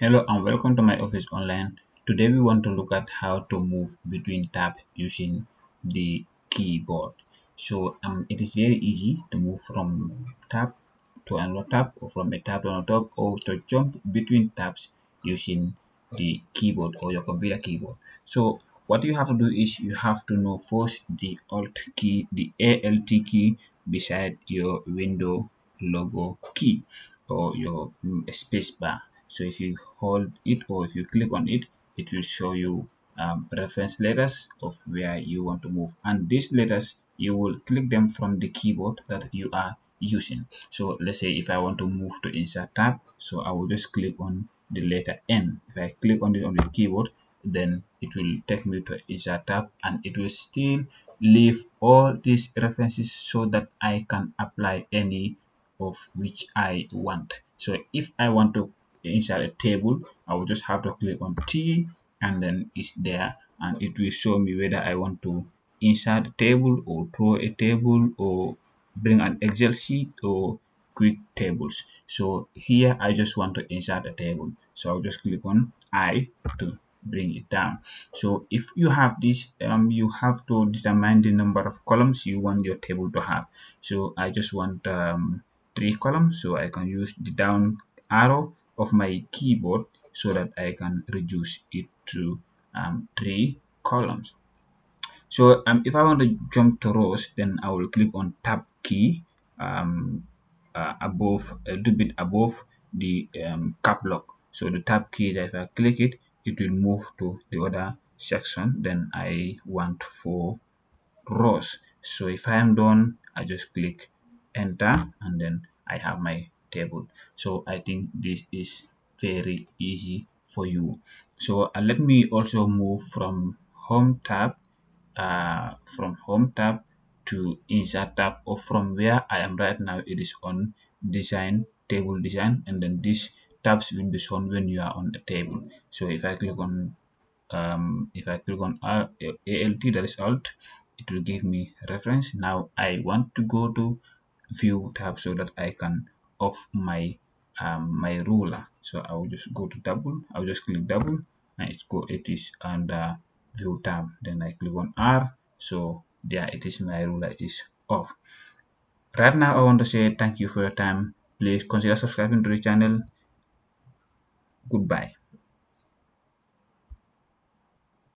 Hello and welcome to my office online. Today we want to look at how to move between tabs using the keyboard. It is very easy to move from tab to another tab or from a tab to another tab or to jump between tabs using the keyboard or your computer keyboard. So what you have to do is you have to know first the Alt key, the Alt key beside your window logo key or your space bar. So if you hold it or if you click on it, it will show you reference letters of where you want to move, and these letters you will click them from the keyboard that you are using. So let's say if I want to move to insert tab, so I will just click on the letter N. If I click on it on the keyboard, then it will take me to insert tab, and it will still leave all these references so that I can apply any of which I want. So if I want to insert a table, I will just have to click on T, and then it's there, and it will show me whether I want to insert a table or throw a table or bring an Excel sheet or quick tables. So here I just want to insert a table, so I'll just click on I to bring it down. So if you have this, you have to determine the number of columns you want your table to have. So I just want 3 columns, so I can use the down arrow of my keyboard so that I can reduce it to 3 columns. So if I want to jump to rows, then I will click on tab key above, a little bit above the cap lock. So the tab key, that if I click it, it will move to the other section. Then I want for rows. So if I am done, I just click enter, and then I have my table. So I think this is very easy for you. So let me also move from home tab to insert tab, or from where I am right now, it is on design, table design, and then these tabs will be shown when you are on a table. So if I click on ALT, that is alt, it will give me reference. Now I want to go to view tab so that I can off my ruler. So I will just go to double, I'll just click double, and it is under view tab. Then I click on R, so there it is, my ruler is off. Right now I want to say thank you for your time. Please consider subscribing to the channel. Goodbye.